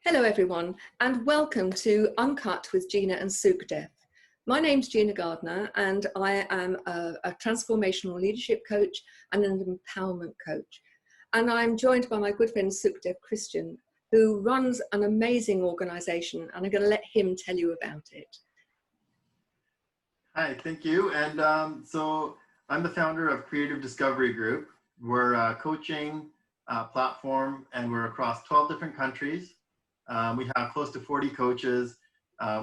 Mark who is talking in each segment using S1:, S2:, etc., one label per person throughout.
S1: Hello everyone, and welcome to Uncut with Gina and Sukhdev. My name's Gina Gardner, and I am a transformational leadership coach and an empowerment coach. And I'm joined by my good friend Sukhdev Christian, who runs an amazing organisation, and I'm going to let him tell you about it.
S2: Hi, thank you. And so I'm the founder of Creative Discovery Group. We're a coaching platform, and we're across 12 different countries. We have close to 40 coaches.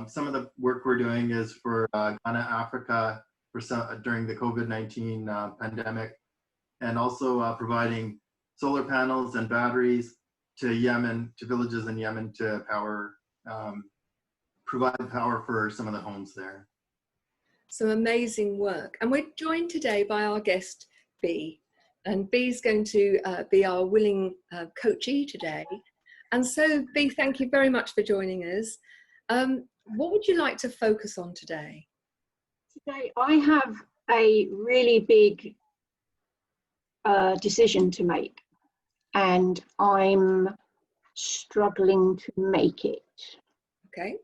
S2: Some of the work we're doing is for Ghana, Africa, during the COVID-19 pandemic, and also providing solar panels and batteries to Yemen, to villages in Yemen, to provide power for some of the homes there.
S1: Some amazing work. And we're joined today by our guest, Bea. And Bea's going to be our willing coachee today. And so, Bea, thank you very much for joining us. What would you like to focus on today?
S3: Today, I have a really big decision to make, and I'm struggling to make it.
S1: Okay.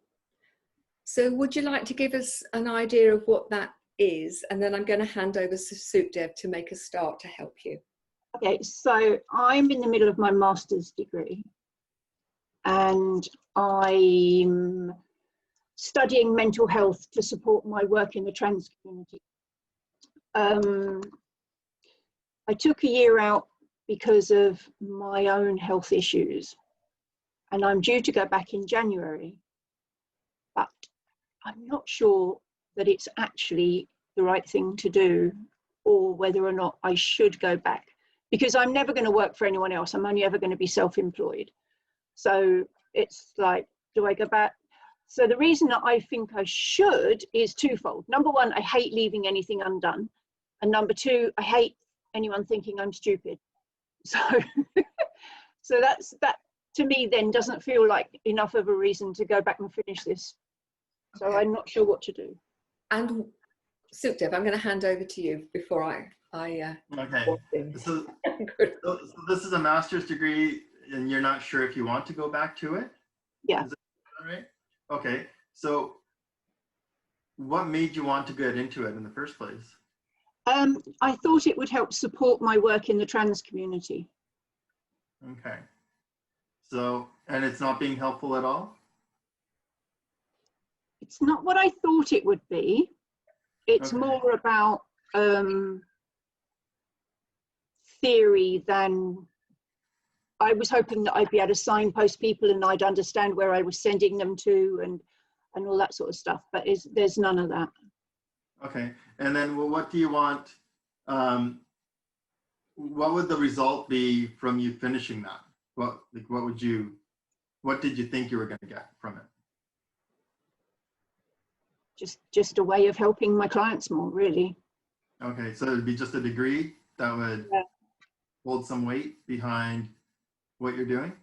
S1: So would you like to give us an idea of what that is? And then I'm going to hand over to Sukhdev to make a start to help you.
S3: Okay, so I'm in the middle of my master's degree, and I'm studying mental health to support my work in the trans community. I took a year out because of my own health issues, and I'm due to go back in January, but I'm not sure that it's actually the right thing to do, or whether or not I should go back, because I'm never going to work for anyone else. I'm only ever going to be self-employed. So it's like, do I go back? So the reason that I think I should is twofold. Number one, I hate leaving anything undone. And number two, I hate anyone thinking I'm stupid. So, so that to me then doesn't feel like enough of a reason to go back and finish this. So okay. I'm not sure what to do.
S1: And Sukhdev, I'm going to hand over to you before I
S2: okay. So this is a master's degree, and you're not sure if you want to go back to it?
S3: Yeah.
S2: Is that right? Okay. So what made you want to get into it in the first place?
S3: I thought it would help support my work in the trans community.
S2: Okay. So, and it's not being helpful at all?
S3: It's not what I thought it would be. It's
S2: okay.
S3: more about theory than I was hoping that I'd be able to signpost people and I'd understand where I was sending them to and all that sort of stuff, but there's none of that. Okay,
S2: and then well, what do you want, what would the result be from you finishing that? What did you think you were going to get from it?
S3: Just a way of helping my clients more, really.
S2: Okay, so it'd be just a degree that would hold some weight behind what you're doing?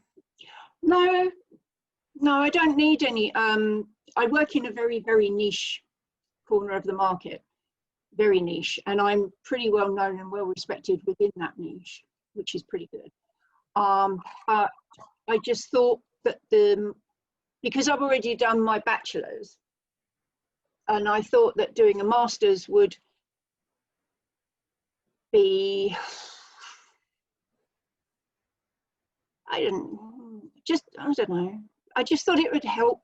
S3: No, I don't need any. I work in a very, very niche corner of the market, very niche, and I'm pretty well known and well respected within that niche, which is pretty good. But I just thought that because I've already done my bachelor's, and I thought that doing a master's would be, I don't know. I just thought it would help.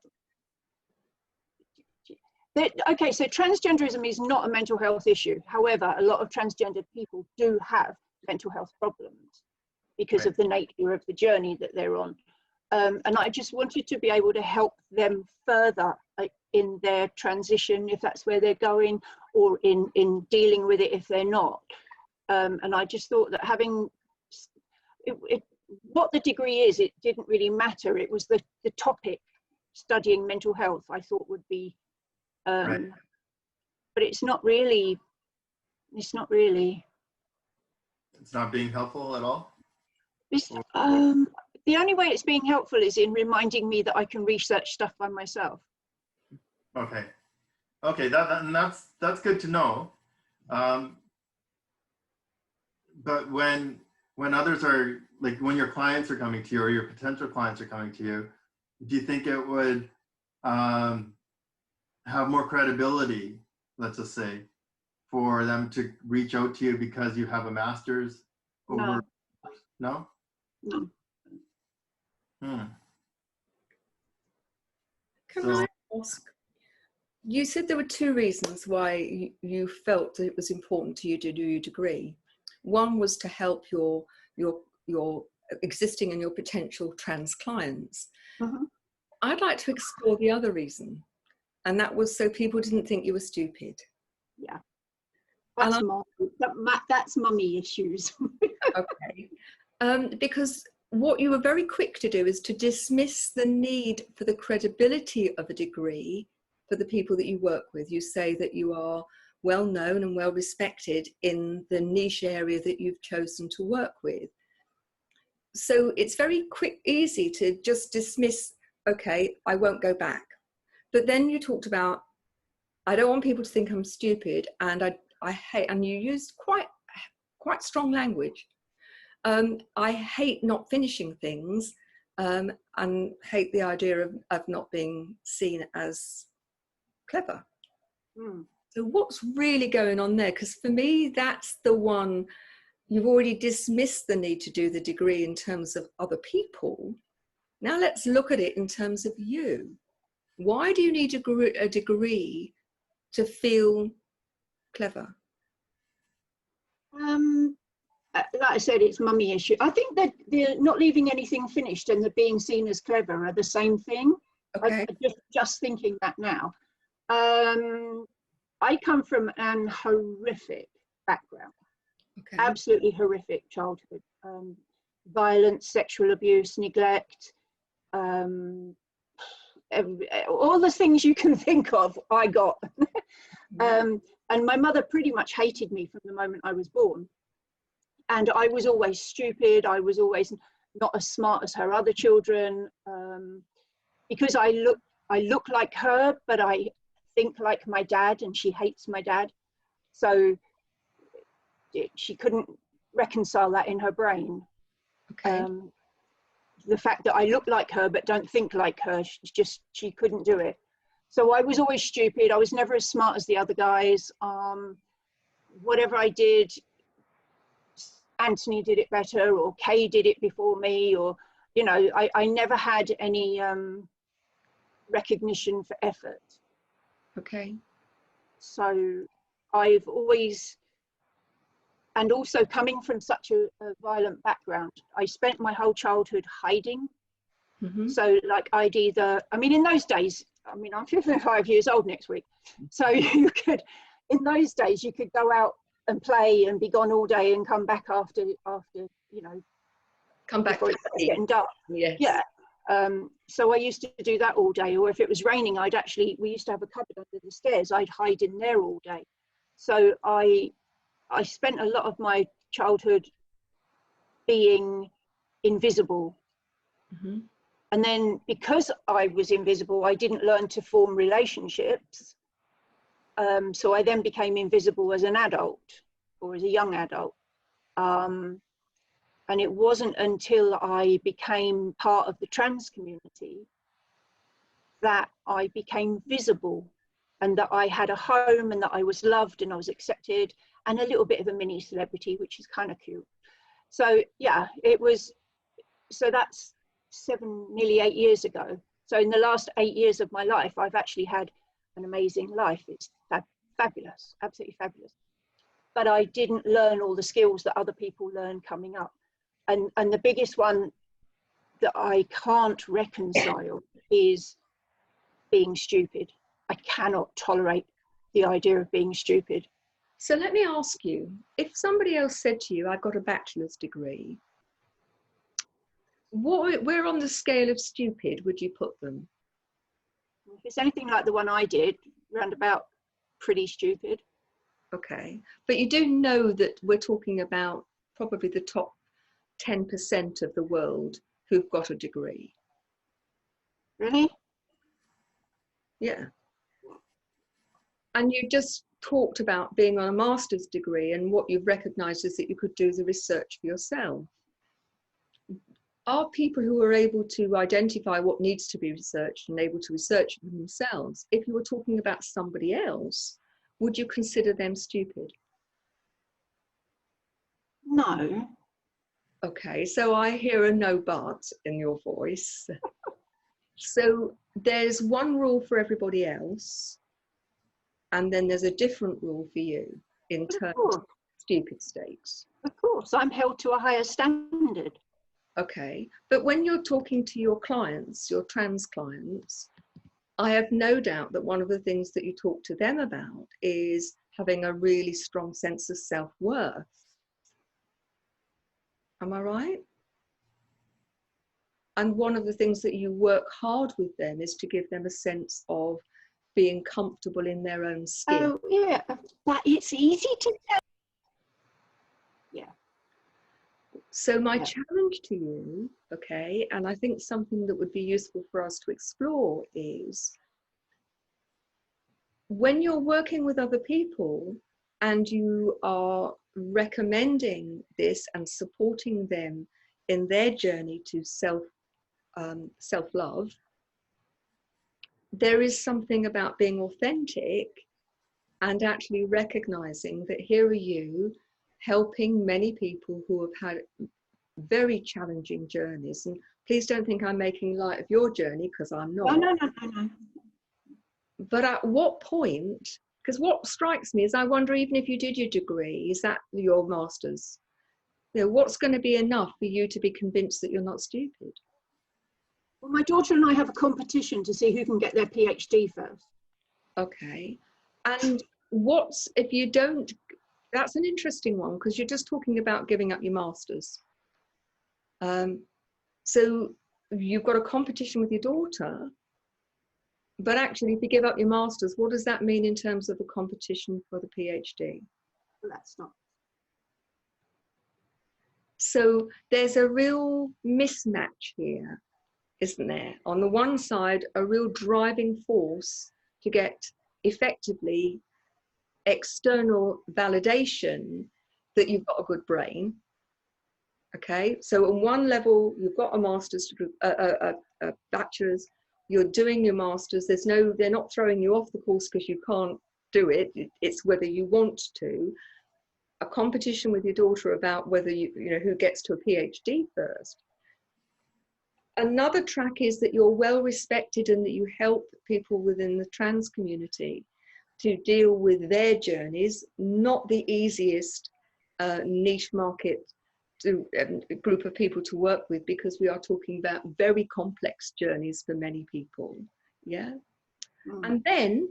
S3: Okay, so transgenderism is not a mental health issue. However, a lot of transgendered people do have mental health problems because of the nature of the journey that they're on. And I just wanted to be able to help them further in their transition, if that's where they're going, or in dealing with it if they're not. And I just thought that having what the degree is, it didn't really matter. It was the topic, studying mental health, I thought would be, but it's not really. It's not being
S2: helpful at all?
S3: The only way it's being helpful is in reminding me that I can research stuff by myself.
S2: Okay, that's good to know. But when others are, like when your clients are coming to you or your potential clients are coming to you, do you think it would have more credibility, let's just say, for them to reach out to you because you have a master's over? No?
S3: No.
S2: Hmm.
S1: Can I ask, you said there were two reasons why you felt that it was important to you to do your degree. One was to help your existing and your potential trans clients.
S3: Mm-hmm.
S1: I'd like to explore the other reason, and that was so people didn't think you were stupid.
S3: Yeah, that's mummy issues.
S1: Okay, because what you were very quick to do is to dismiss the need for the credibility of a degree for the people that you work with. You say that you are well known and well respected in the niche area that you've chosen to work with. So it's very easy to just dismiss, okay, I won't go back. But then you talked about, I don't want people to think I'm stupid, and I hate, and you used quite strong language. I hate not finishing things, and hate the idea of not being seen as clever.
S3: Mm.
S1: So what's really going on there? Because for me, that's the one. You've already dismissed the need to do the degree in terms of other people. Now let's look at it in terms of you. Why do you need a degree to feel clever?
S3: Like I said, it's mummy issue. I think that the not leaving anything finished and the being seen as clever are the same thing.
S1: Okay.
S3: I just thinking that now. I come from an horrific background.
S1: Okay.
S3: Absolutely horrific childhood. Violence, sexual abuse, neglect, all the things you can think of, I got. And my mother pretty much hated me from the moment I was born. And I was always stupid. I was always not as smart as her other children, because I look like her, but I think like my dad, and she hates my dad. So she couldn't reconcile that in her brain.
S1: Okay.
S3: The fact that I look like her but don't think like her, she couldn't do it. So I was always stupid. I was never as smart as the other guys. Whatever I did, Anthony did it better, or Kay did it before me, or, you know, I never had any recognition for effort.
S1: Okay.
S3: So I've always, and also coming from such a violent background, I spent my whole childhood hiding.
S1: Mm-hmm.
S3: So like I'd either, I mean, in those days, I mean, I'm 55 years old next week. So you could, in those days, you could go out and play and be gone all day and come back after you know,
S1: Come back
S3: before it starts getting dark.
S1: Yes.
S3: Yeah. So I used to do that all day, or if it was raining, we used to have a cupboard under the stairs. I'd hide in there all day. So I spent a lot of my childhood being invisible.
S1: Mm-hmm.
S3: And then because I was invisible, I didn't learn to form relationships. So I then became invisible as an adult, or as a young adult. And it wasn't until I became part of the trans community that I became visible, and that I had a home, and that I was loved and I was accepted, and a little bit of a mini celebrity, which is kind of cute. So yeah, so that's nearly 8 years ago. So in the last 8 years of my life, I've actually had an amazing life. It's fabulous, absolutely fabulous. But I didn't learn all the skills that other people learn coming up. And the biggest one that I can't reconcile is being stupid. I cannot tolerate the idea of being stupid.
S1: So let me ask you, if somebody else said to you, I've got a bachelor's degree, where on the scale of stupid would you put them?
S3: If it's anything like the one I did, round about pretty stupid.
S1: Okay, but you do know that we're talking about probably the top 10% of the world who've got a degree.
S3: Really?
S1: Yeah. And you just talked about being on a master's degree, and what you've recognized is that you could do the research for yourself. are people who are able to identify what needs to be researched and able to research it themselves. If you were talking about somebody else, would you consider them stupid?
S3: No.
S1: Okay, so I hear a no but in your voice. So there's one rule for everybody else, and then there's a different rule for you in terms of stupid states.
S3: Of course, I'm held to a higher standard.
S1: Okay, but when you're talking to your clients, your trans clients, I have no doubt that one of the things that you talk to them about is having a really strong sense of self-worth. Am I right? And one of the things that you work hard with them is to give them a sense of being comfortable in their own skin.
S3: Oh, yeah, but it's easy to tell. Yeah.
S1: So my challenge to you, okay, and I think something that would be useful for us to explore is when you're working with other people and you are recommending this and supporting them in their journey to self-love, there is something about being authentic and actually recognizing that here are you helping many people who have had very challenging journeys. And please don't think I'm making light of your journey, because I'm not.
S3: No.
S1: But at what point, because what strikes me is I wonder, even if you did your degree, is that your master's? You know, what's going to be enough for you to be convinced that you're not stupid?
S3: Well, my daughter and I have a competition to see who can get their PhD first.
S1: Okay. And what's, if you don't, that's an interesting one, because you're just talking about giving up your master's. So you've got a competition with your daughter, but actually if you give up your master's, what does that mean in terms of the competition for the PhD?
S3: Well, that's not.
S1: So there's a real mismatch here, isn't there? On the one side, a real driving force to get effectively external validation that you've got a good brain. Okay, so on one level, you've got a master's degree, a bachelor's, you're doing your master's, they're not throwing you off the course because you can't do it, it's whether you want to. A competition with your daughter about whether you know who gets to a PhD first. Another track is that you're well respected and that you help people within the trans community to deal with their journeys, not the easiest niche market to group of people to work with, because we are talking about very complex journeys for many people. Yeah. And then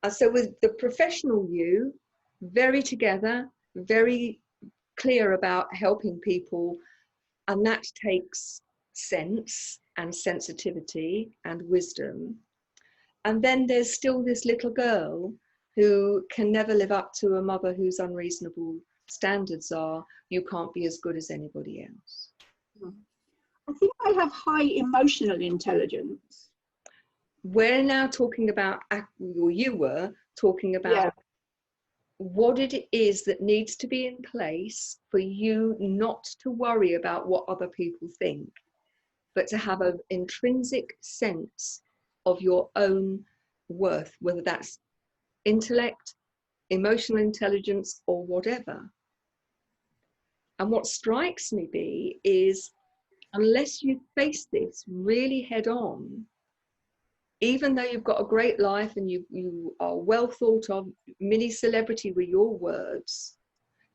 S1: so with the professional you, very together, very clear about helping people, and that takes sense and sensitivity and wisdom. And then there's still this little girl who can never live up to a mother whose unreasonable standards are, you can't be as good as anybody else.
S3: I think I have high emotional intelligence.
S1: We're now talking about, or you were talking about what it is that needs to be in place for you not to worry about what other people think, but to have an intrinsic sense of your own worth, whether that's intellect, emotional intelligence, or whatever. And what strikes me, Bea, is unless you face this really head on, even though you've got a great life and you are well thought of, mini celebrity with your words,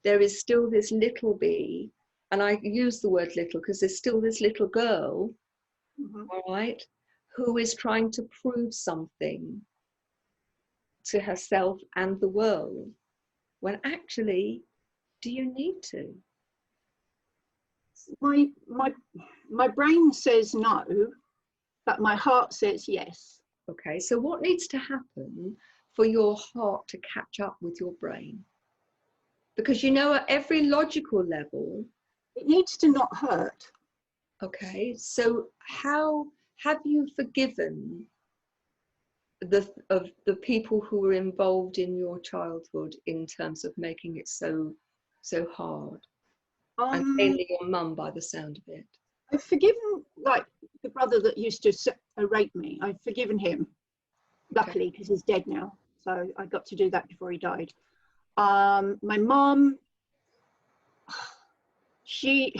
S1: there is still this little Bea, and I use the word little because there's still this little girl, all right, who is trying to prove something to herself and the world, when actually, do you need to?
S3: My brain says no, but my heart says yes.
S1: Okay, so what needs to happen for your heart to catch up with your brain? Because you know, at every logical level,
S3: it needs to not hurt.
S1: Okay, so how have you forgiven the people who were involved in your childhood in terms of making it so hard? And mainly your mum, by the sound of it.
S3: I've forgiven, like, the brother that used to rape me. I've forgiven him, luckily, because he's dead now. So I got to do that before he died. My mum, she,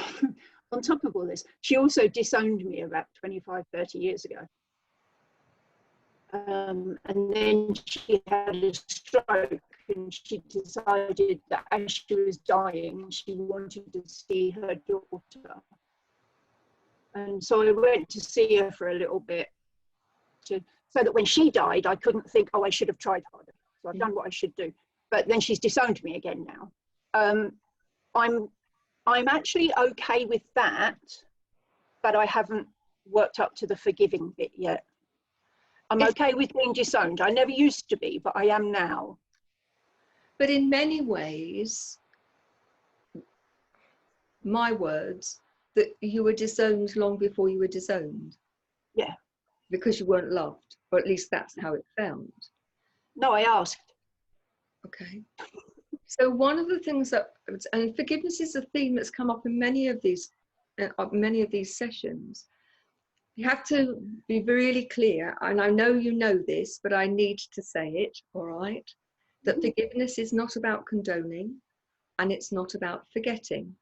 S3: on top of all this, she also disowned me about 25, 30 years ago. And then she had a stroke, and she decided that as she was dying, she wanted to see her daughter. And so I went to see her for a little bit, so that when she died, I couldn't think, oh, I should have tried harder. So I've done what I should do. But then she's disowned me again now. I'm actually okay with that, but I haven't worked up to the forgiving bit yet. I'm okay with being disowned. I never used to be, but I am now.
S1: But in many ways, my words, that you were disowned long before you were disowned.
S3: Yeah.
S1: Because you weren't loved, or at least that's how it felt.
S3: No, I asked.
S1: Okay. So one of the things that, and forgiveness is a theme that's come up in many of these sessions. You have to be really clear, and I know you know this, but I need to say it, all right? That forgiveness is not about condoning, and it's not about forgetting.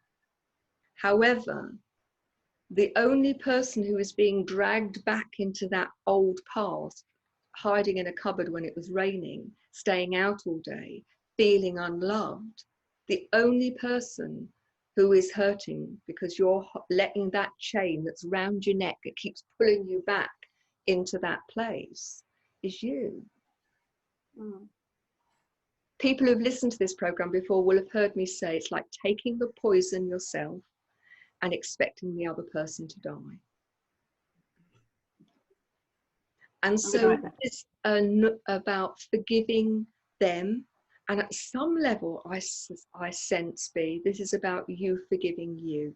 S1: However, the only person who is being dragged back into that old past, hiding in a cupboard when it was raining, staying out all day, feeling unloved, the only person who is hurting because you're letting that chain that's round your neck that keeps pulling you back into that place is you. People who've listened to this program before will have heard me say it's like taking the poison yourself and expecting the other person to die. And so it's about forgiving them. And at some level, I sense, Bea, this is about you forgiving you.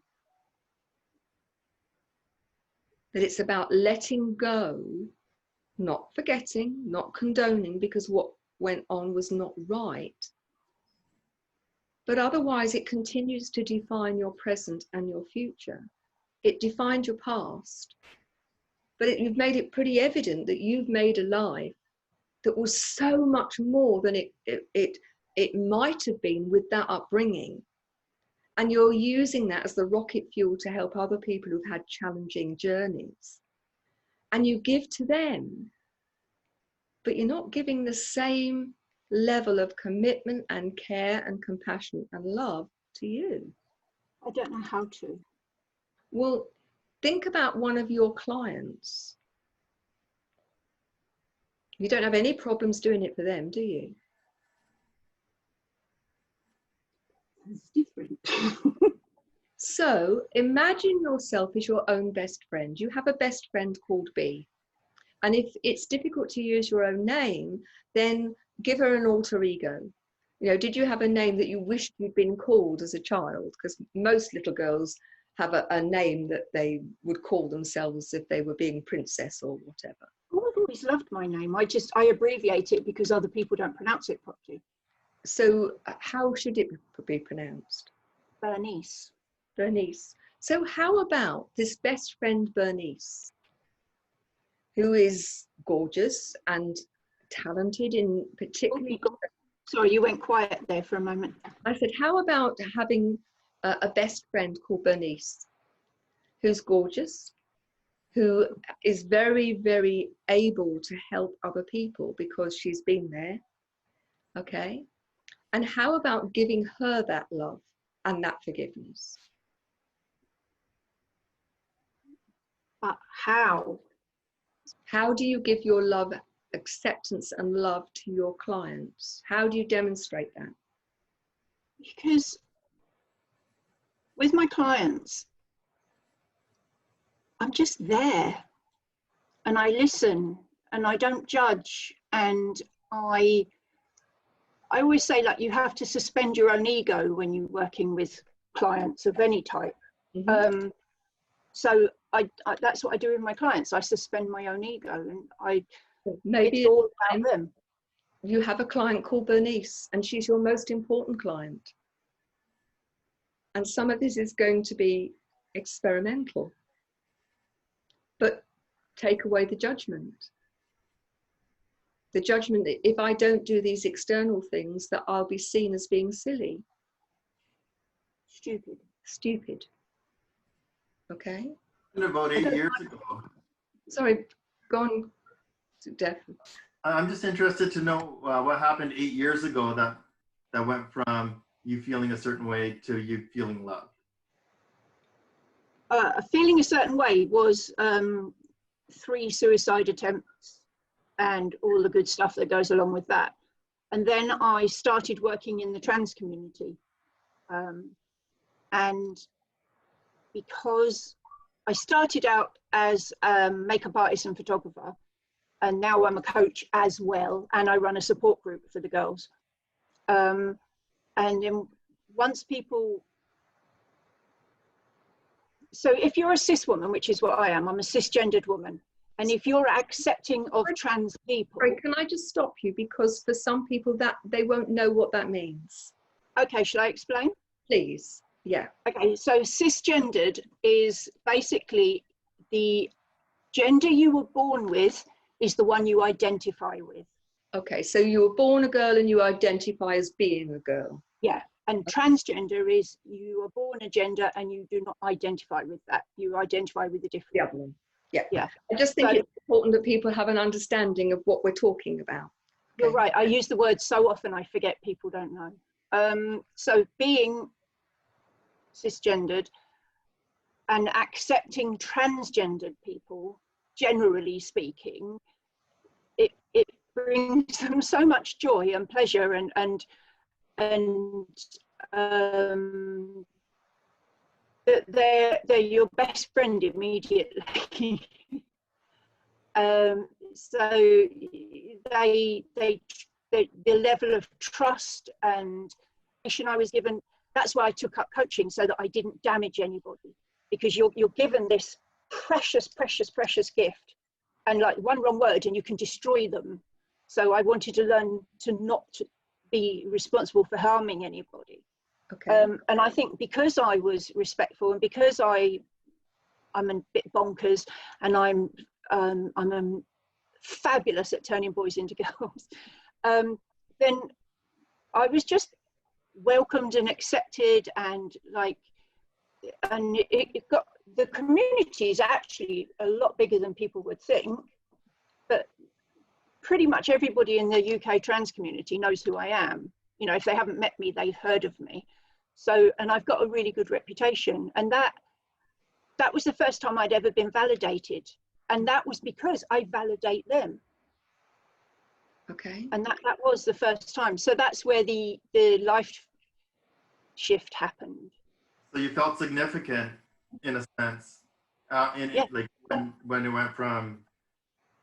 S1: That it's about letting go, not forgetting, not condoning, because what went on was not right. But otherwise, it continues to define your present and your future. It defined your past. But you've made it pretty evident that you've made a life that was so much more than it might have been with that upbringing. And you're using that as the rocket fuel to help other people who've had challenging journeys. And you give to them, but you're not giving the same level of commitment and care and compassion and love to you.
S3: I don't know how to.
S1: Well, think about one of your clients. You don't have any problems doing it for them, do you?
S3: It's different.
S1: So imagine yourself as your own best friend. You have a best friend called Bea. And if it's difficult to use your own name, then give her an alter ego. You know, did you have a name that you wished you'd been called as a child? Because most little girls have a name that they would call themselves if they were being princess or whatever.
S3: Oh, I've always loved my name. I abbreviate it because other people don't pronounce it properly.
S1: So how should it be pronounced?
S3: Bernice.
S1: Bernice. So how about this best friend Bernice, who is gorgeous and talented in particularly...
S3: Sorry, you went quiet there for a moment.
S1: I said, how about having a best friend called Bernice, who's gorgeous, who is very, very able to help other people because she's been there, okay? And how about giving her that love and that forgiveness?
S3: But how?
S1: How do you give your love, acceptance and love to your clients? How do you demonstrate that?
S3: Because with my clients, I'm just there and I listen and I don't judge. And I always say, like, you have to suspend your own ego when you're working with clients of any type. Mm-hmm. So that's what I do with my clients. I suspend my own ego, and
S1: maybe
S3: it's all about them.
S1: You have a client called Bernice, and she's your most important client. And some of this is going to be experimental. But take away the judgment. The judgment that if I don't do these external things, that I'll be seen as being silly. Stupid. Okay?
S2: About 8 years ago.
S1: Sorry, go on, Def.
S2: I'm just interested to know what happened 8 years ago that went from you feeling a certain way to you feeling loved.
S3: Feeling a certain way was 3 suicide attempts and all the good stuff that goes along with that. And then I started working in the trans community. And because I started out as a makeup artist and photographer, and now I'm a coach as well, and I run a support group for the girls. And then once people, so if you're a cis woman, which is what I am, I'm a cisgendered woman, and if you're accepting of trans people.
S1: Sorry, can I just stop you? Because for some people that they won't know what that means.
S3: Okay, shall I explain?
S1: Please, yeah.
S3: Okay, so cisgendered is basically the gender you were born with is the one you identify with.
S1: Okay, so you were born a girl and you identify as being a girl.
S3: Yeah, and transgender is you were born a gender and you do not identify with that. You identify with a different.
S1: The other one. Yeah.
S3: Yeah.
S1: I just think
S3: So,
S1: it's important that people have an understanding of what we're talking about.
S3: You're right. I use the word so often I forget people don't know. So being cisgendered and accepting transgendered people, generally speaking, it brings them so much joy and pleasure and that they're your best friend immediately. So the level of trust and I was given, that's why I took up coaching, so that I didn't damage anybody, because you're given this precious gift, and like one wrong word and you can destroy them. So I wanted to learn to not be responsible for harming anybody.
S1: Okay.
S3: And I think because I was respectful and because I'm a bit bonkers and I'm fabulous at turning boys into girls, then I was just welcomed and accepted, and it got, the community is actually a lot bigger than people would think, but pretty much everybody in the UK trans community knows who I am. You know, if they haven't met me, they've heard of me. So, and I've got a really good reputation, and that was the first time I'd ever been validated, and that was because I validate them.
S1: Okay.
S3: And that was the first time. So that's where the life shift happened.
S2: So you felt significant in a sense, like when it went from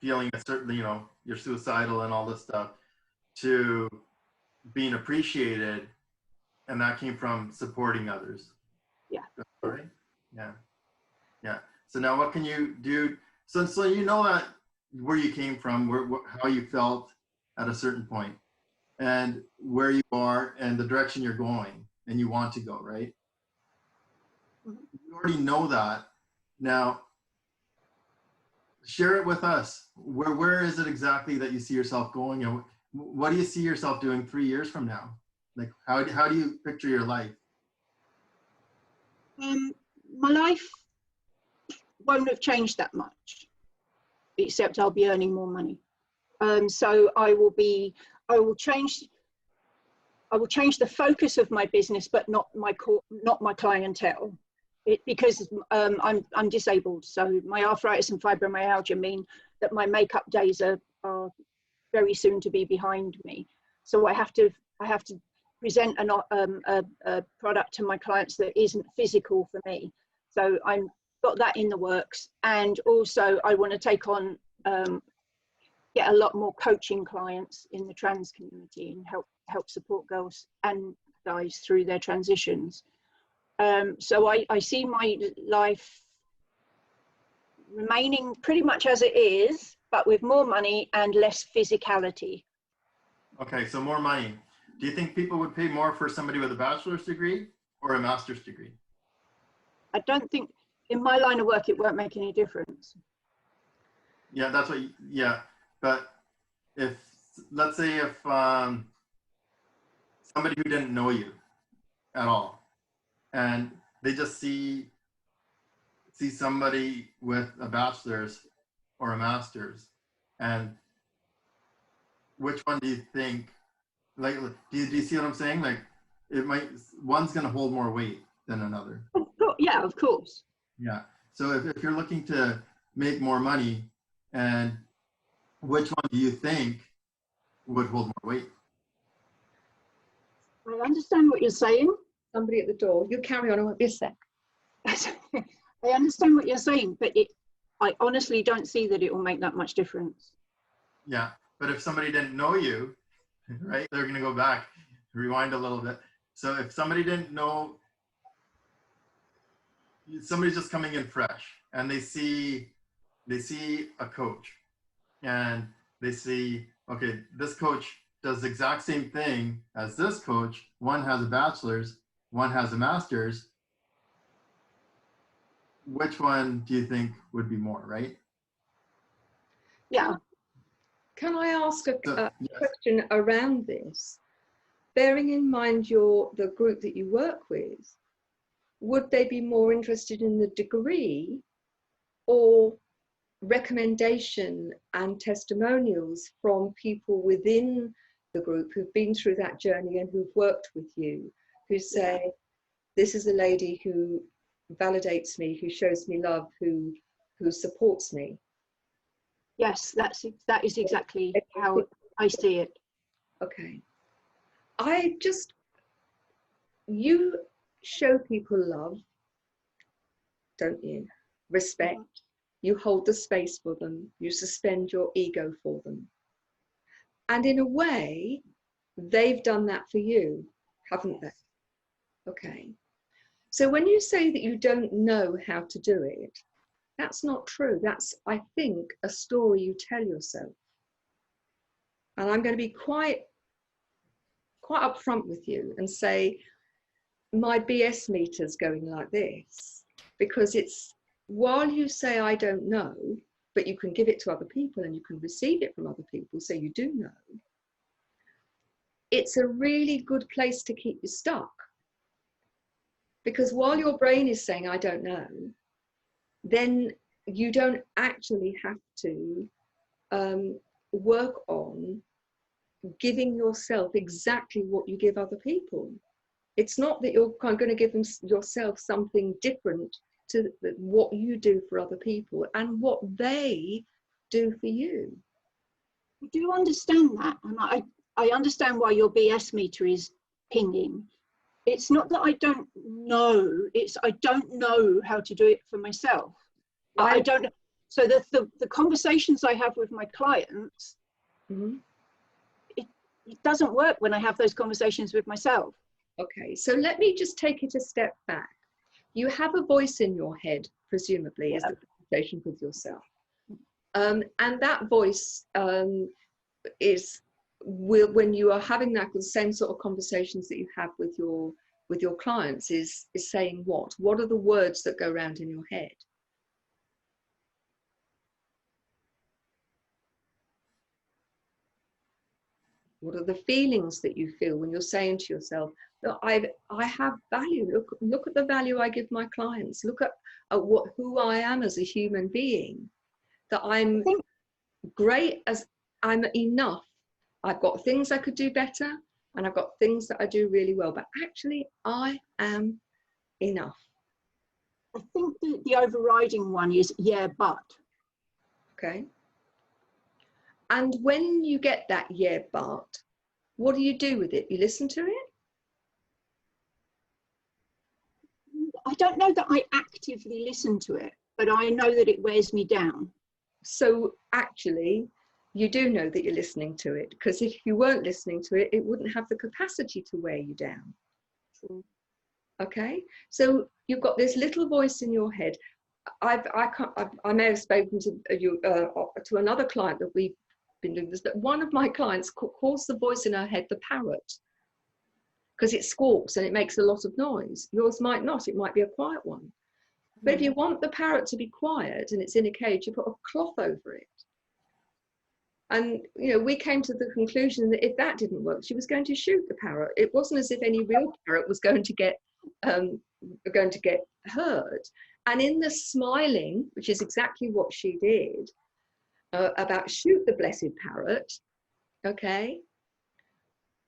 S2: feeling a certain, you know, you're suicidal and all this stuff, to being appreciated, and that came from supporting others.
S3: Yeah.
S2: Right? Yeah. Yeah. So now what can you do? So you know that where you came from, how you felt at a certain point, and where you are and the direction you're going and you want to go, right?
S3: Mm-hmm.
S2: You already know that. Now, share it with us. Where is it exactly that you see yourself going, and what do you see yourself doing 3 years from now? Like, how do you picture your life?
S3: My life won't have changed that much, except I'll be earning more money. So I will change the focus of my business, but not my clientele. Because I'm disabled, so my arthritis and fibromyalgia mean that my makeup days are very soon to be behind me. So I have to present a product to my clients that isn't physical for me. So I've got that in the works, and also I want to take on get a lot more coaching clients in the trans community and help support girls and guys through their transitions. So I see my life remaining pretty much as it is, but with more money and less physicality.
S2: Okay, so more money. Do you think people would pay more for somebody with a bachelor's degree or a master's degree?
S3: I don't think in my line of work it won't make any difference.
S2: Yeah, that's what, yeah. But if, let's say if somebody who didn't know you at all, and they just see somebody with a bachelor's or a master's, and which one do you think, like, do you see what I'm saying? Like, it might, one's going to hold more weight than another.
S3: Yeah, of course.
S2: Yeah. So if you're looking to make more money, and which one do you think would hold more weight?
S3: I understand what you're saying.
S1: Somebody at the door. You carry on. I won't be a sec.
S3: I understand what you're saying, but I honestly don't see that it will make that much difference.
S2: Yeah. But if somebody didn't know you, right, they're going to go back, rewind a little bit. So if somebody didn't know, somebody's just coming in fresh, and they see a coach, and they see, okay, this coach does the exact same thing as this coach. One has a bachelor's, one has a master's. Which one do you think would be more, right?
S3: Yeah.
S1: Can I ask a
S2: Yes.
S1: question around this? Bearing in mind the group that you work with, would they be more interested in the degree or recommendation and testimonials from people within the group who've been through that journey and who've worked with you, who say, this is a lady who validates me, who shows me love, who supports me?
S3: Yes, that is exactly how I see it.
S1: Okay. You show people love, don't you? Respect. You hold the space for them. You suspend your ego for them. And in a way, they've done that for you, haven't they? Okay. So when you say that you don't know how to do it, that's not true. That's, I think, a story you tell yourself. And I'm going to be quite upfront with you and say, my BS meter's going like this, because it's, while you say, I don't know, but you can give it to other people and you can receive it from other people, so you do know, it's a really good place to keep you stuck. Because while your brain is saying, I don't know, then you don't actually have to work on giving yourself exactly what you give other people. It's not that you're going to give yourself something different to what you do for other people and what they do for you.
S3: I do understand that, and I understand why your BS meter is pinging. It's not that I don't know, it's I don't know how to do it for myself. I don't. So the conversations I have with my clients, it doesn't work when I have those conversations with myself.
S1: Okay, so let me just take it a step back. You have a voice in your head, presumably, is the conversation with yourself. And that voice is, when you are having that same sort of conversations that you have with your clients, is saying what? What are the words that go around in your head? What are the feelings that you feel when you're saying to yourself, look, I have value. Look at the value I give my clients. Look at who I am as a human being. That I'm great, as I'm enough. I've got things I could do better, and I've got things that I do really well. But actually, I am enough.
S3: I think the overriding one is yeah, but.
S1: Okay. And when you get that yeah, but, what do you do with it? You listen to it?
S3: I don't know that I actively listen to it, but I know that it wears me down.
S1: So actually, you do know that you're listening to it, because if you weren't listening to it, it wouldn't have the capacity to wear you down.
S3: True.
S1: Okay, so you've got this little voice in your head. I may have spoken to you to another client that we've been doing this, but one of my clients calls the voice in her head the parrot. because it squawks and it makes a lot of noise. Yours might not, it might be a quiet one. But if you want the parrot to be quiet and it's in a cage, you put a cloth over it. And, you know, we came to the conclusion that if that didn't work, she was going to shoot the parrot. It wasn't as if any real parrot was going to get hurt. And in the smiling, which is exactly what she did, about shoot the blessed parrot, okay,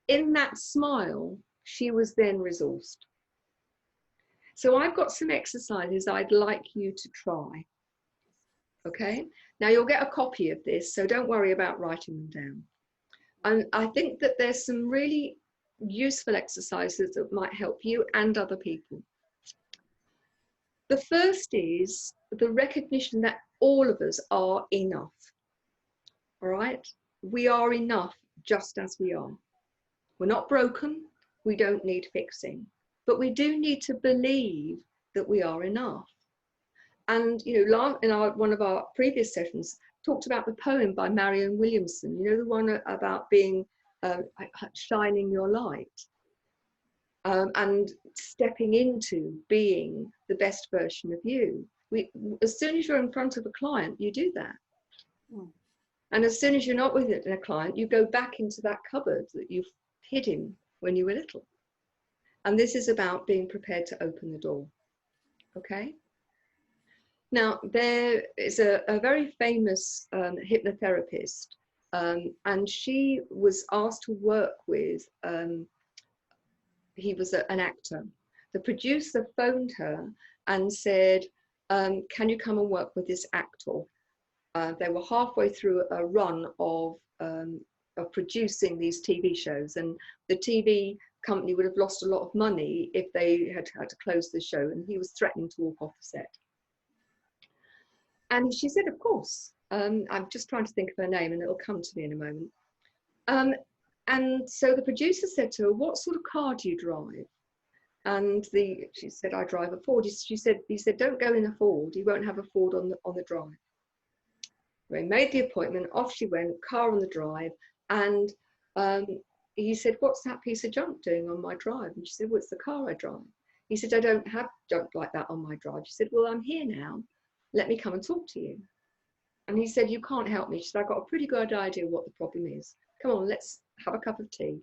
S1: in that smile, she was then resourced. So I've got some exercises I'd like you to try. Okay, now you'll get a copy of this, so don't worry about writing them down. And I think that there's some really useful exercises that might help you and other people. The first is the recognition that all of us are enough. All right, we are enough just as we are. We're not broken, we don't need fixing, but we do need to believe that we are enough. And, you know, in one of our previous sessions, talked about the poem by Marianne Williamson, you know, the one about being, shining your light, and stepping into being the best version of you. As soon as you're in front of a client, you do that. And as soon as you're not with a client, you go back into that cupboard that you've hid in when you were little. And this is about being prepared to open the door. Okay? Now, there is a very famous hypnotherapist, and she was asked to work with, he was an actor. The producer phoned her and said, can you come and work with this actor? They were halfway through a run of producing these TV shows, and the TV company would have lost a lot of money if they had to close the show, and he was threatening to walk off the set. And she said, of course. I'm just trying to think of her name and it'll come to me in a moment. And so the producer said to her, what sort of car do you drive? And she said, I drive a Ford. He said, don't go in a Ford. You won't have a Ford on the drive. They made the appointment, off she went, car on the drive. And he said, what's that piece of junk doing on my drive? And she said, well, it's the car I drive. He said, I don't have junk like that on my drive. She said, well, I'm here now. Let me come and talk to you. And he said, you can't help me. She said, I've got a pretty good idea what the problem is. Come on, let's have a cup of tea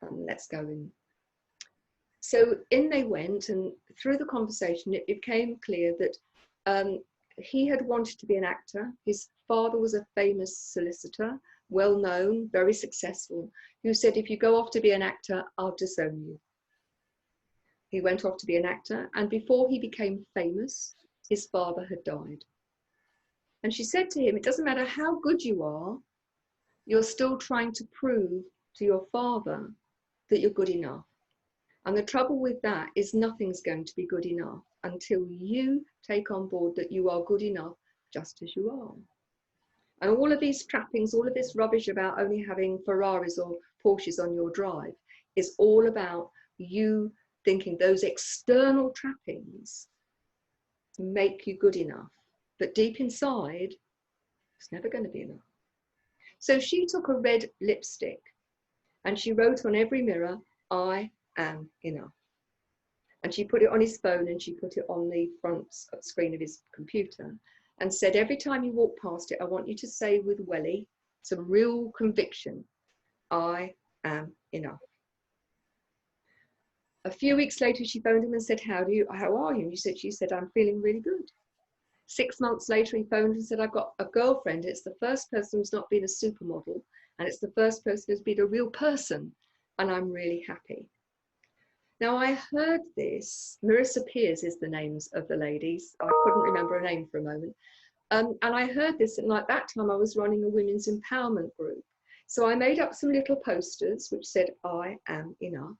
S1: and let's go in. So in they went, and through the conversation, it became clear that he had wanted to be an actor. His father was a famous solicitor, well known, very successful, who said, if you go off to be an actor, I'll disown you. He went off to be an actor, and before he became famous, his father had died. And she said to him, it doesn't matter how good you are, you're still trying to prove to your father that you're good enough. And the trouble with that is nothing's going to be good enough until you take on board that you are good enough just as you are. And all of these trappings, all of this rubbish about only having Ferraris or Porsches on your drive is all about you thinking those external trappings make you good enough, but deep inside it's never going to be enough. So she took a red lipstick and she wrote on every mirror, I am enough. And she put it on his phone and she put it on the front screen of his computer and said, every time you walk past it, I want you to say with Welly some real conviction, I am enough. A few weeks later, she phoned him and said, how are you? And she said, I'm feeling really good. 6 months later, he phoned and said, I've got a girlfriend. It's the first person who's not been a supermodel. And it's the first person who's been a real person. And I'm really happy. Now, I heard this. Marissa Peers is the names of the ladies. I couldn't remember her name for a moment. And I heard this, and at that time, I was running a women's empowerment group. So I made up some little posters which said, I am enough.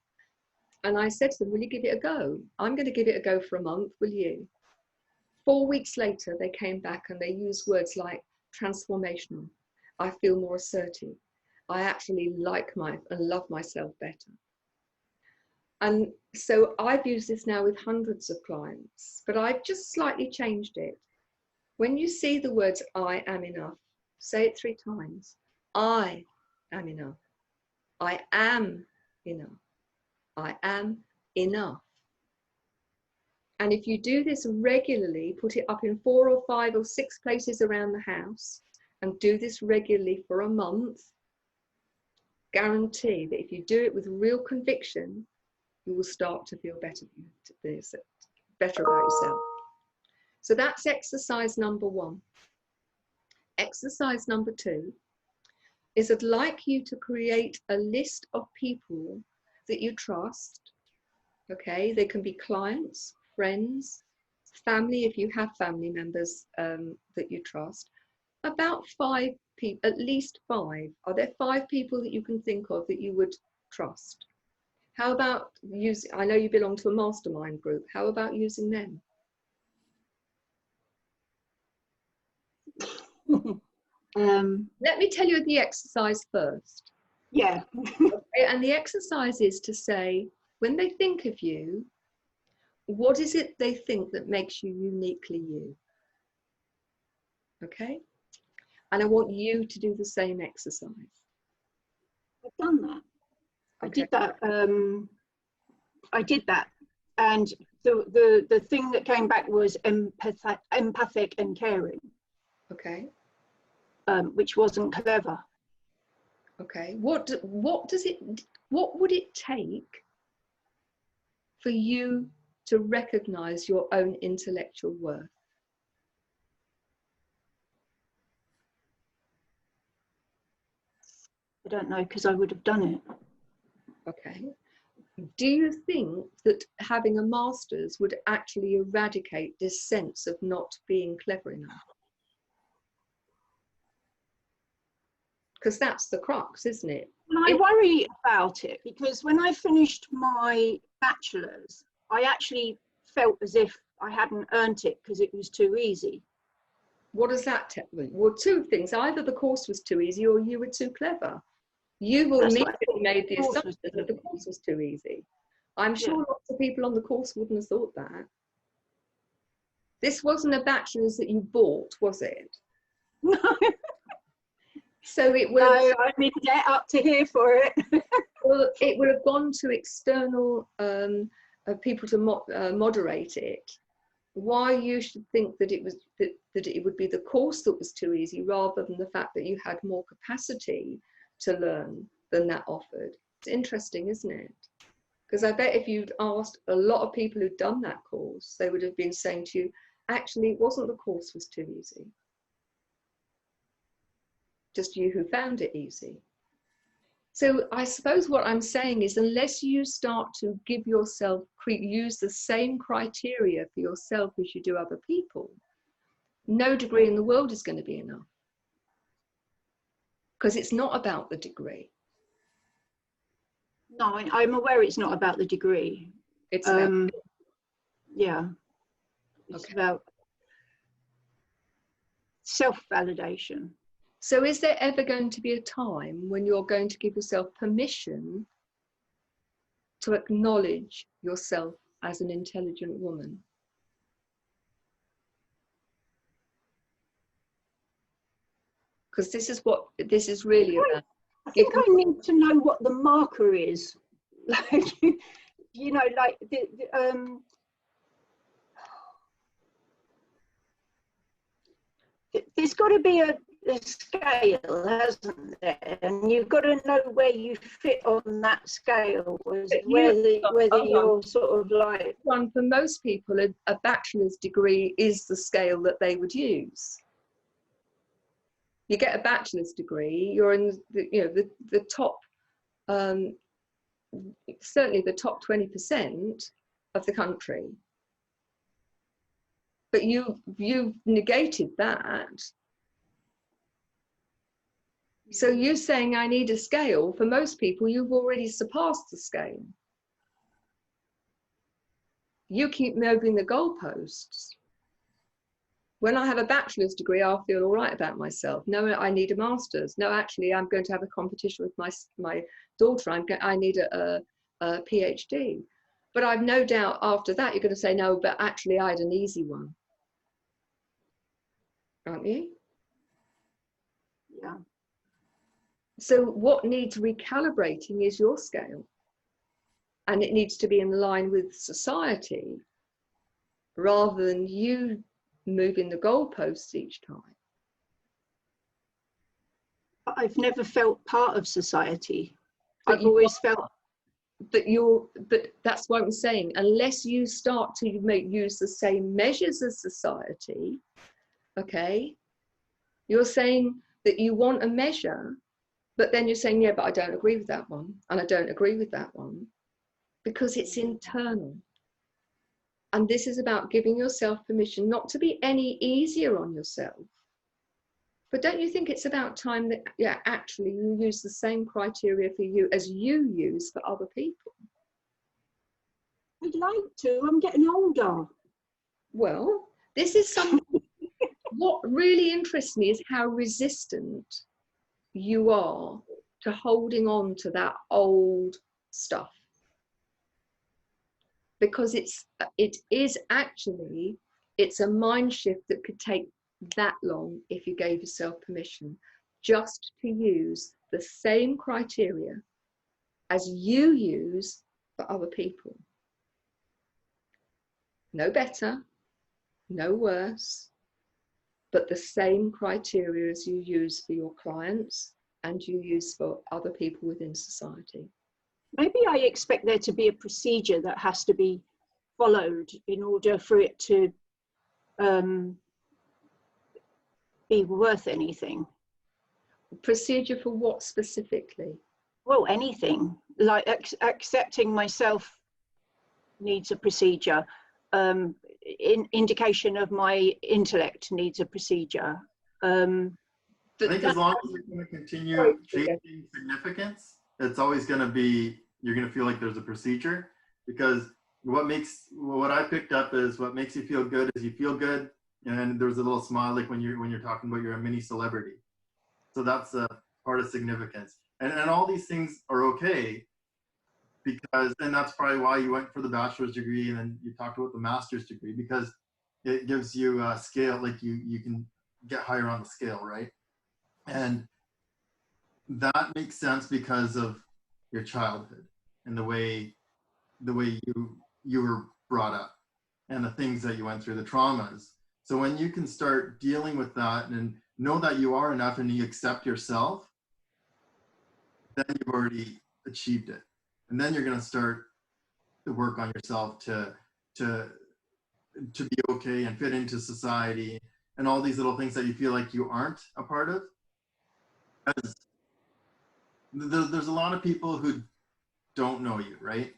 S1: And I said to them, will you give it a go? I'm going to give it a go for a month, will you? 4 weeks later, they came back and they used words like transformational. I feel more assertive. I actually like and love myself better. And so I've used this now with hundreds of clients, but I've just slightly changed it. When you see the words, I am enough, say it 3 times. I am enough. I am enough. I am enough. And if you do this regularly, put it up in 4 or 5 or 6 places around the house, and do this regularly for a month, guarantee that if you do it with real conviction, you will start to feel better about yourself. So that's exercise number 1. Exercise number 2 is I'd like you to create a list of people that you trust. Okay, they can be clients, friends, family, if you have family members that you trust. About 5 people, at least 5. Are there 5 people that you can think of that you would trust? How about using, I know you belong to a mastermind group, how about using them? Let me tell you the exercise first.
S3: Yeah.
S1: Okay, and the exercise is to say, when they think of you, what is it they think that makes you uniquely you? Okay? And I want you to do the same exercise.
S3: I've done that.
S1: Okay.
S3: I did that. And the thing that came back was empathic and caring.
S1: Okay.
S3: Which wasn't clever.
S1: Okay. What would it take for you to recognize your own intellectual worth?
S3: I don't know, because I would have done it.
S1: Okay. Do you think that having a master's would actually eradicate this sense of not being clever enough? Because that's the crux, isn't it?
S3: And I worry about it, because when I finished my bachelor's, I actually felt as if I hadn't earned it because it was too easy.
S1: What does that tell you? Well, 2 things. Either the course was too easy or you were too clever. You immediately made the assumption that the course was too easy. I'm sure lots of people on the course wouldn't have thought that. This wasn't a bachelor's that you bought, was it?
S3: No.
S1: So it would.
S3: No, I need to get up to here for it.
S1: Well, it would have gone to external people to moderate it. Why you should think that it was that it would be the course that was too easy, rather than the fact that you had more capacity to learn than that offered. It's interesting, isn't it? Because I bet if you'd asked a lot of people who'd done that course, they would have been saying to you, actually, it wasn't the course was too easy. Just you who found it easy. So I suppose what I'm saying is, unless you start to give yourself, use the same criteria for yourself as you do other people, no degree in the world is going to be enough. Because it's not about the degree.
S3: No, I'm aware it's not about the degree.
S1: It's about,
S3: yeah, it's about self-validation.
S1: So is there ever going to be a time when you're going to give yourself permission to acknowledge yourself as an intelligent woman? Because this is what this is really about.
S3: I think I need to know what the marker is. Like, you know, like there's got to be a scale, hasn't there? And you've got to know where you fit on that scale, whether you're sort of like...
S1: For most people, a bachelor's degree is the scale that they would use. You get a bachelor's degree, you're in the top, certainly the top 20% of the country. But you've negated that. So you saying I need a scale, for most people, you've already surpassed the scale. You keep moving the goalposts. When I have a bachelor's degree, I'll feel all right about myself. No, I need a master's. No, actually, I'm going to have a competition with my daughter. I need a PhD. But I've no doubt after that, you're going to say, no, but actually, I had an easy one. Aren't you?
S3: Yeah.
S1: So what needs recalibrating is your scale. and it needs to be in line with society rather than you moving the goalposts each time.
S3: I've never felt part of society.
S1: But
S3: I've always felt
S1: but that's what I'm saying. Unless you start to use the same measures as society, okay, you're saying that you want a measure, but then you're saying, yeah, but I don't agree with that one, and I don't agree with that one, because it's internal. And this is about giving yourself permission not to be any easier on yourself. But don't you think it's about time that, yeah, actually you use the same criteria for you as you use for other people?
S3: I'd like to. I'm getting older.
S1: Well, this is something. What really interests me is how resistant you are to holding on to that old stuff. Because it is actually, it's a mind shift that could take that long if you gave yourself permission just to use the same criteria as you use for other people. No better, no worse, but the same criteria as you use for your clients and you use for other people within society.
S3: Maybe I expect there to be a procedure that has to be followed in order for it to be worth anything.
S1: Procedure for what specifically?
S3: Well, anything. Like accepting myself needs a procedure. Indication of my intellect needs a procedure.
S2: I think as long as you're going to continue chasing significance, it's always going to be, you're going to feel like there's a procedure, because what I picked up is what makes you feel good is you feel good, and there's a little smile, like when you're talking about you're a mini celebrity. So that's a part of significance, and all these things are okay, because, and that's probably why you went for the bachelor's degree and then you talked about the master's degree, because it gives you a scale, like you can get higher on the scale, right? And that makes sense because of your childhood and the way you were brought up and the things that you went through, the traumas. So when you can start dealing with that and know that you are enough and you accept yourself, then you've already achieved it. And then you're going to start to work on yourself to be okay and fit into society and all these little things that you feel like you aren't a part of. Because there's a lot of people who don't know you, right?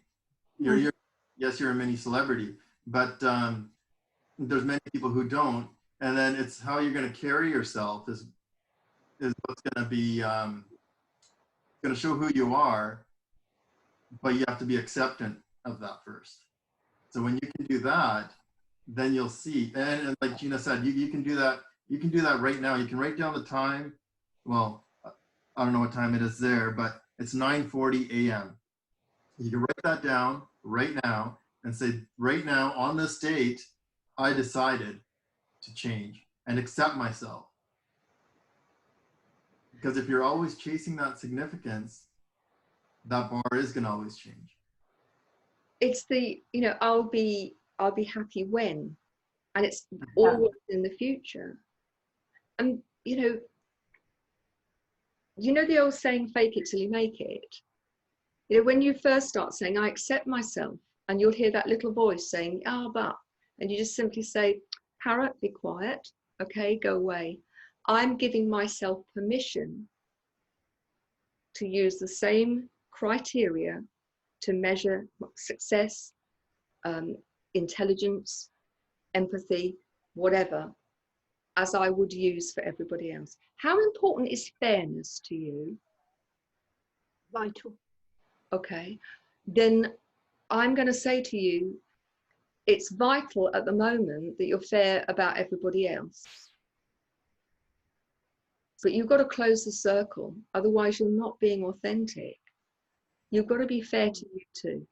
S2: Yes, you're a mini celebrity, but there's many people who don't. And then it's how you're going to carry yourself is what's going to be going to show who you are, but you have to be acceptant of that first. So when you can do that, then you'll see. And like Gina said, you can do that. You can do that right now. You can write down the time. Well, I don't know what time it is there, but it's 9:40 a.m. You can write that down right now and say, right now on this date, I decided to change and accept myself. Because if you're always chasing that significance, that bar is going to always change.
S1: It's the, I'll be happy when, and it's always in the future. And the old saying, fake it till you make it. When you first start saying, I accept myself, and you'll hear that little voice saying, but, and you just simply say, parrot, be quiet, okay, go away. I'm giving myself permission to use the same criteria to measure success, intelligence, empathy, whatever, as I would use for everybody else. How important is fairness to you?
S3: Vital.
S1: Okay, then I'm going to say to you, it's vital at the moment that you're fair about everybody else. But you've got to close the circle, otherwise you're not being authentic. You've got to be fair to you too.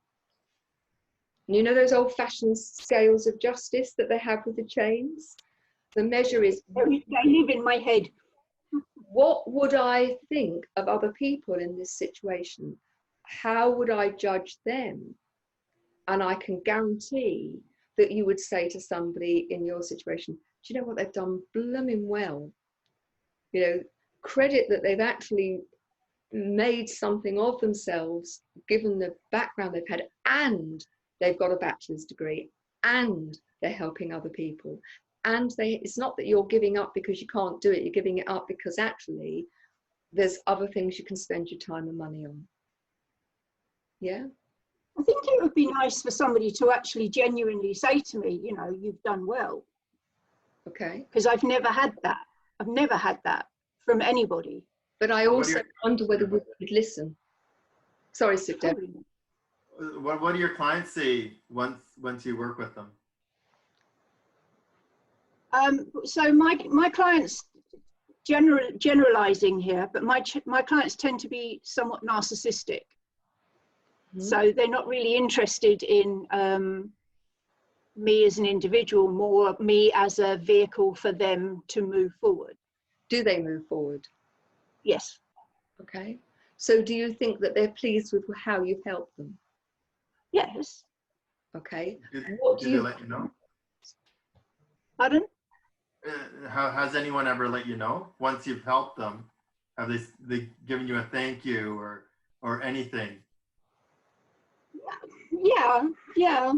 S1: And those old-fashioned scales of justice that they have with the chains? The measure is,
S3: They live in my head.
S1: what would I think of other people in this situation? How would I judge them? And I can guarantee that you would say to somebody in your situation, do you know what, they've done blooming well. You know, credit that they've actually made something of themselves, given the background they've had, and they've got a bachelor's degree, and they're helping other people. And it's not that you're giving up because you can't do it, you're giving it up because actually there's other things you can spend your time and money on. Yeah?
S3: I think it would be nice for somebody to actually genuinely say to me, you know, you've done well.
S1: Okay.
S3: Because I've never had that. I've never had that from anybody.
S1: But I also wonder whether we could listen. Sorry, Sukdev.
S2: What do your clients say once you work with them?
S3: So my clients, generalizing here, but my clients tend to be somewhat narcissistic. Mm-hmm. So they're not really interested in me as an individual, more me as a vehicle for them to move forward.
S1: Do they move forward?
S3: Yes.
S1: Okay. So do you think that they're pleased with how you've helped them?
S3: Yes.
S1: Okay.
S2: What do they let you know?
S3: Pardon?
S2: Has anyone ever let you know once you've helped them? Have they given you a thank you or anything?
S3: Yeah.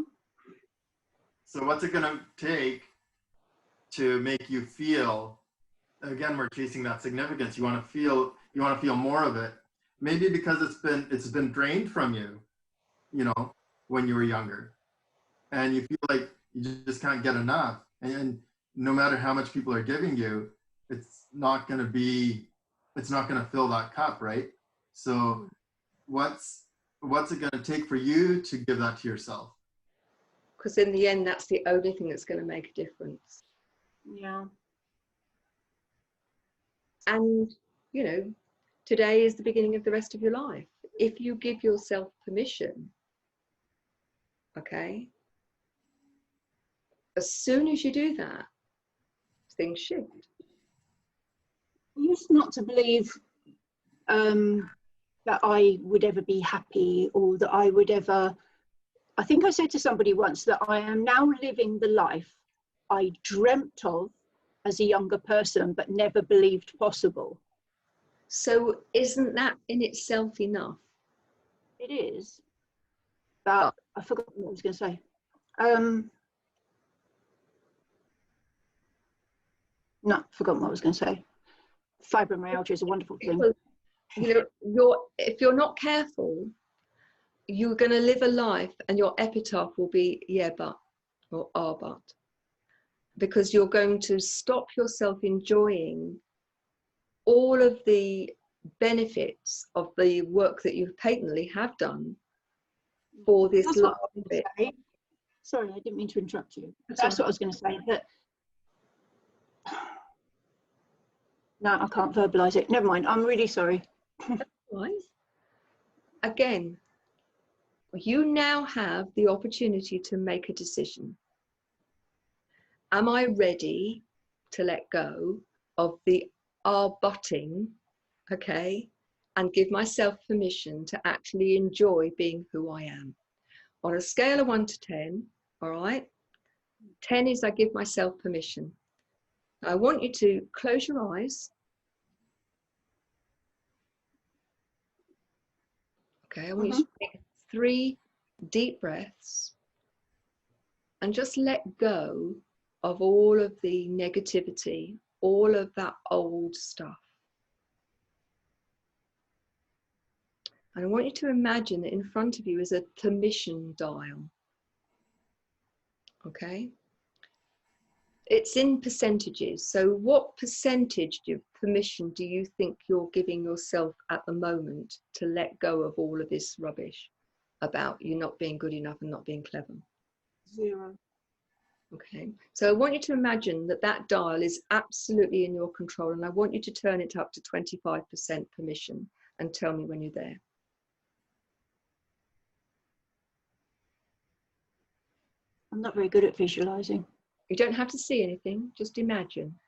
S2: So what's it gonna take to make you feel? Again, we're chasing that significance. You want to feel more of it. Maybe because it's been drained from you, you know, when you were younger, and you feel like you just can't get enough. And no matter how much people are giving you, it's not going to fill that cup, right? So what's it going to take for you to give that to yourself?
S1: Because in the end, that's the only thing that's going to make a difference.
S3: Yeah.
S1: And, you know, today is the beginning of the rest of your life. If you give yourself permission, okay, as soon as you do that, things shift.
S3: I used not to believe that I would ever be happy, or that I would ever, I think I said to somebody once that I am now living the life I dreamt of as a younger person, but never believed possible.
S1: So isn't that in itself enough?
S3: It is. But I forgot what I was going to say. No, forgotten what I was going to say. Fibromyalgia is a wonderful thing.
S1: You know, if you're not careful, you're going to live a life and your epitaph will be, yeah, but, or but. Because you're going to stop yourself enjoying all of the benefits of the work that you patently have done for this life bit.
S3: Sorry, I didn't mean to interrupt you. That's what I was going to say. That no, I can't verbalise it. Never mind. I'm really sorry.
S1: Right. Again, you now have the opportunity to make a decision. Am I ready to let go of the butting, okay, and give myself permission to actually enjoy being who I am? On a scale of 1 to 10, all right, 10 is I give myself permission. I want you to close your eyes. Okay, I want you to take 3 deep breaths and just let go of all of the negativity, all of that old stuff. And I want you to imagine that in front of you is a permission dial. Okay? It's in percentages. So what percentage of permission do you think you're giving yourself at the moment to let go of all of this rubbish about you not being good enough and not being clever?
S3: 0.
S1: Okay, so I want you to imagine that that dial is absolutely in your control, and I want you to turn it up to 25% permission and tell me when you're there.
S3: I'm not very good at visualizing.
S1: You don't have to see anything, just imagine.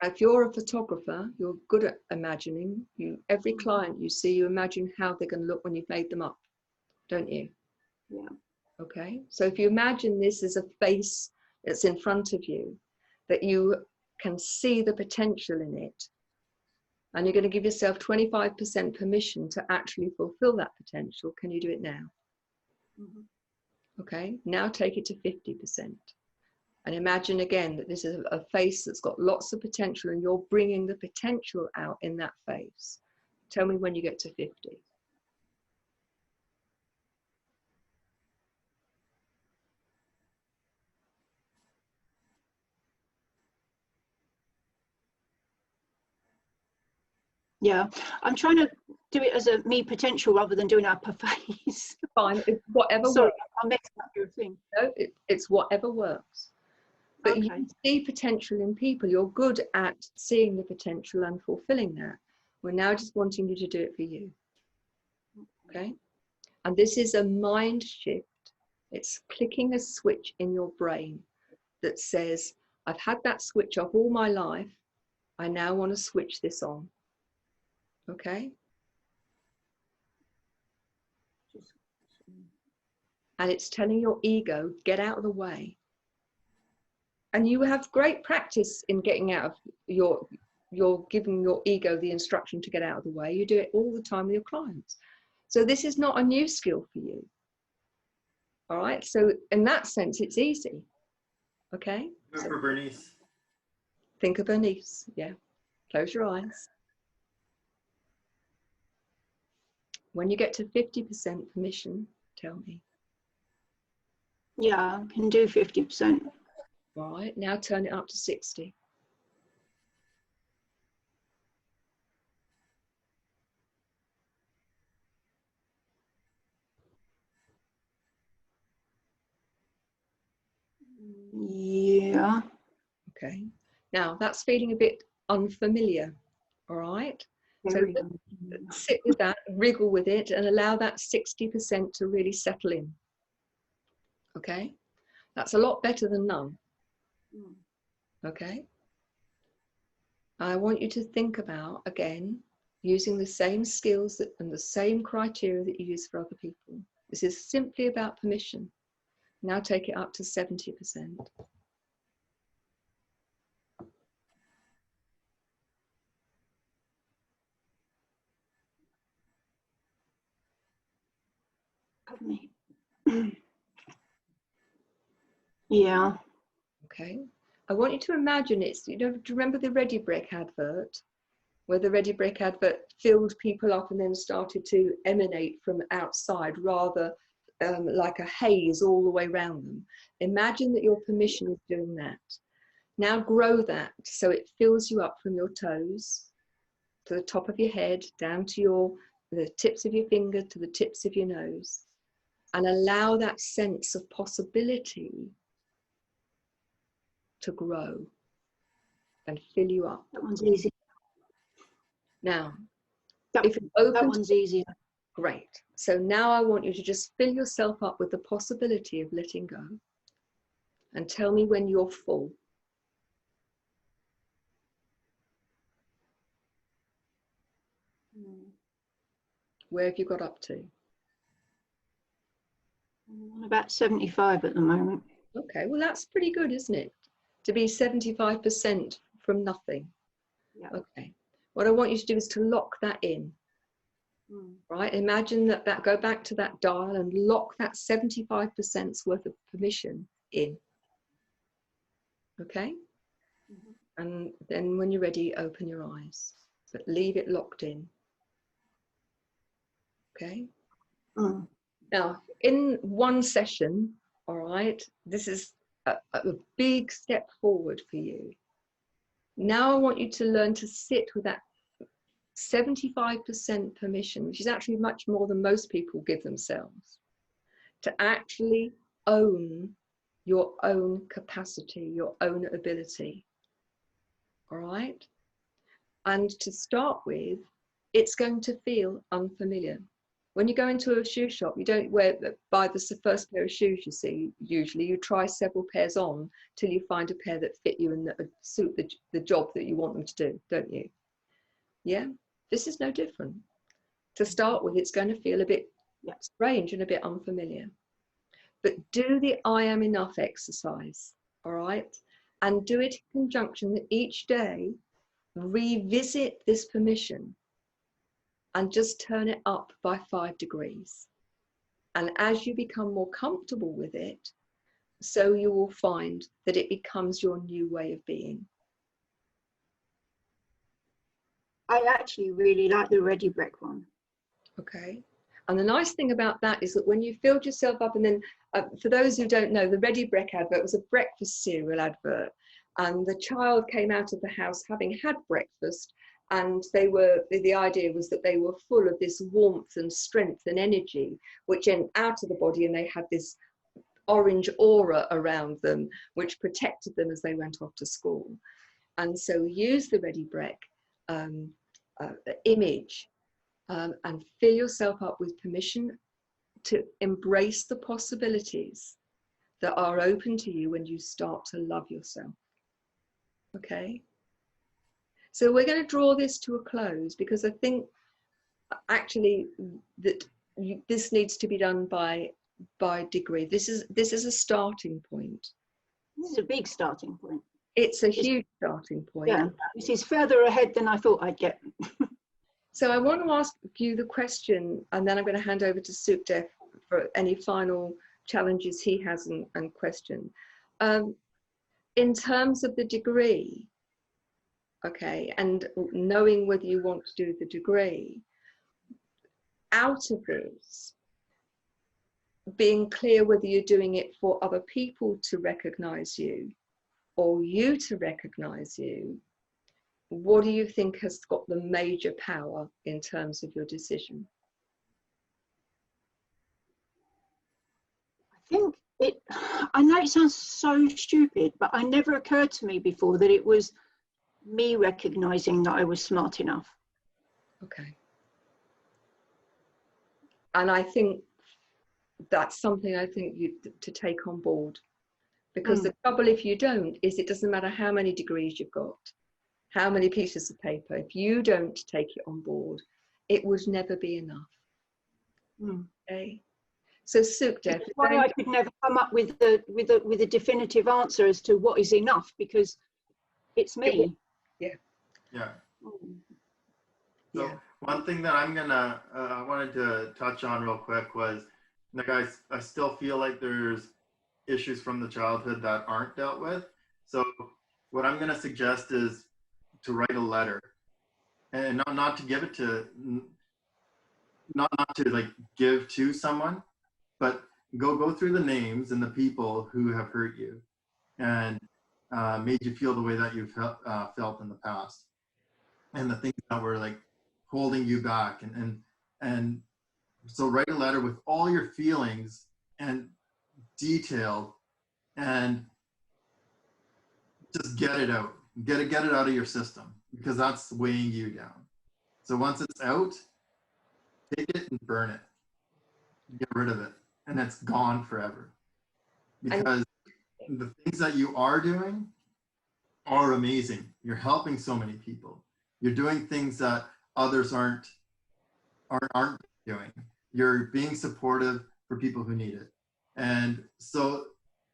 S1: If you're a photographer, you're good at imagining. Every client you see, you imagine how they're going to look when you've made them up, don't you?
S3: Yeah.
S1: Okay, so if you imagine this as a face that's in front of you, that you can see the potential in it, and you're going to give yourself 25% permission to actually fulfill that potential. Can you do it now?
S3: Mm-hmm.
S1: Okay, now take it to 50%. And imagine again that this is a face that's got lots of potential, and you're bringing the potential out in that face. Tell me when you get to 50.
S3: Yeah, I'm trying to do it as a me potential rather than doing it up a face.
S1: Fine, it's whatever
S3: Sorry,
S1: works.
S3: I'm messing up your thing.
S1: No, it's whatever works. But
S3: Okay.
S1: you see potential in people. You're good at seeing the potential and fulfilling that. We're now just wanting you to do it for you. Okay? And this is a mind shift. It's clicking a switch in your brain that says, I've had that switch off all my life. I now want to switch this on. Okay? And it's telling your ego, get out of the way. And you have great practice in getting out of you're giving your ego the instruction to get out of the way. You do it all the time with your clients. So this is not a new skill for you. All right. So in that sense, it's easy. Okay.
S2: Good for Bernice.
S1: Think of Bernice. Yeah. Close your eyes. When you get to 50% permission, tell me.
S3: Yeah, I can do 50%.
S1: All right. Now turn it up to 60.
S3: Yeah.
S1: Okay. Now that's feeling a bit unfamiliar. All right. So sit with that, wriggle with it, and allow that 60% to really settle in. Okay. That's a lot better than none. Okay. I want you to think about, again, using the same skills and the same criteria that you use for other people. This is simply about permission. Now take it up to 70%.
S3: Yeah.
S1: Okay. I want you to imagine it's, do you remember the Ready Brick advert? Where the Ready Brick advert filled people up and then started to emanate from outside rather like a haze all the way around them. Imagine that your permission is doing that. Now grow that so it fills you up from your toes to the top of your head, down to the tips of your finger, to the tips of your nose, and allow that sense of possibility to grow and fill you up.
S3: That one's easy.
S1: Now,
S3: That one's easy.
S1: Great. So now I want you to just fill yourself up with the possibility of letting go. And tell me when you're full. Where have you got up to?
S3: I'm about 75 at the moment.
S1: Okay, well that's pretty good, isn't it? To be 75% from nothing.
S3: Yeah.
S1: Okay. What I want you to do is to lock that in. Right? Imagine that go back to that dial and lock that 75% worth of permission in. Okay? And then when you're ready, open your eyes. But leave it locked in. Okay? Now, in one session, all right, this is a big step forward for you. Now I want you to learn to sit with that 75% permission, which is actually much more than most people give themselves, to actually own your own capacity, your own ability. All right? And to start with, it's going to feel unfamiliar. When you go into a shoe shop, you don't buy the first pair of shoes you see. Usually you try several pairs on till you find a pair that fit you and that suit the job that you want them to do, don't you? Yeah, this is no different. To start with, it's going to feel a bit strange and a bit unfamiliar. but do the I am enough exercise, all right? And do it in conjunction that each day, revisit this permission and just turn it up by 5 degrees. And as you become more comfortable with it, so you will find that it becomes your new way of being.
S3: I actually really like the ready break one.
S1: Okay. And the nice thing about that is that when you filled yourself up, and then for those who don't know, the Ready Break advert was a breakfast cereal advert. And the child came out of the house having had breakfast, and the idea was that they were full of this warmth and strength and energy, which went out of the body, and they had this orange aura around them, which protected them as they went off to school. And so use the Ready Break image and fill yourself up with permission to embrace the possibilities that are open to you when you start to love yourself. Okay? So we're going to draw this to a close, because I think actually that this needs to be done by degree. This is a starting point.
S3: This is a big starting point.
S1: It's a huge starting point.
S3: Yeah, this is further ahead than I thought I'd get.
S1: So I want to ask you the question, and then I'm going to hand over to Sukhdev for any final challenges he has and question. In terms of the degree, okay, and knowing whether you want to do the degree, out of this, being clear whether you're doing it for other people to recognize you or you to recognize you, what do you think has got the major power in terms of your decision?
S3: I think I know it sounds so stupid, but it never occurred to me before that it was me recognizing that I was smart enough.
S1: Okay. And I think that's something I think you to take on board, because the trouble if you don't is it doesn't matter how many degrees you've got, how many pieces of paper, if you don't take it on board, it would never be enough. Okay. So Sukhdev,
S3: that's why I could never come up with a definitive answer as to what is enough, because it's me.
S1: Yeah.
S2: Yeah. So one thing that I wanted to touch on real quick was, like, I still feel like there's issues from the childhood that aren't dealt with. So what I'm going to suggest is to write a letter, and not to give it to, not to like give to someone, but go through the names and the people who have hurt you and made you feel the way that you felt in the past, and the things that were like holding you back, and so write a letter with all your feelings and detailed, and just get it out. Get it out of your system, because that's weighing you down. So once it's out, take it and burn it. Get rid of it, and it's gone forever. Because the things that you are doing are amazing. You're helping so many people. You're doing things that others aren't doing. You're being supportive for people who need it. And so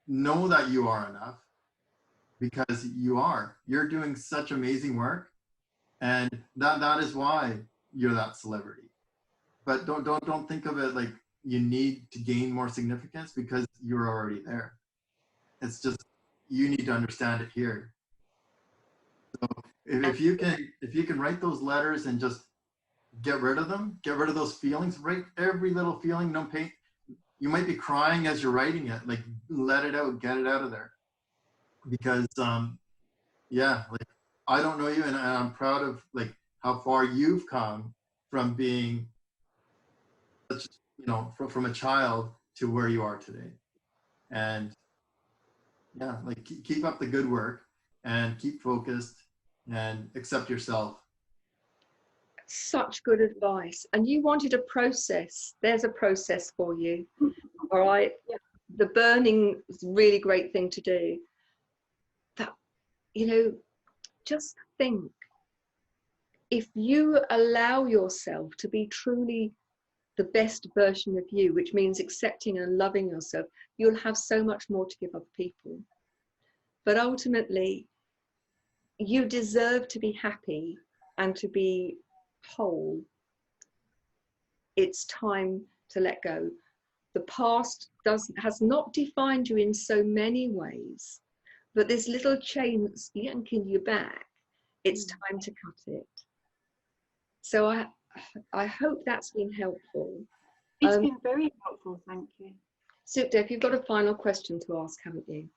S2: know that you are enough, because you're doing such amazing work, and that is why you're that celebrity. But don't think of it like you need to gain more significance, because you're already there. It's just you need to understand it here. So if you can write those letters and just get rid of them, get rid of those feelings, write every little feeling, no pain. You might be crying as you're writing it, like let it out, get it out of there. Because like I don't know you, and I'm proud of like how far you've come from being such, from a child to where you are today. And yeah, like keep up the good work and keep focused and accept yourself.
S1: Such good advice. And you wanted a process. There's a process for you. All right.
S3: Yeah.
S1: The burning is a really great thing to do. That, just think, if you allow yourself to be truly the best version of you, which means accepting and loving yourself, you'll have so much more to give other people. But ultimately, you deserve to be happy and to be whole. It's time to let go. The past has not defined you in so many ways, but this little chain that's yanking you back, it's time to cut it. So I hope that's been helpful.
S3: It's been very helpful, thank you.
S1: Sukhdev, you've got a final question to ask, haven't you?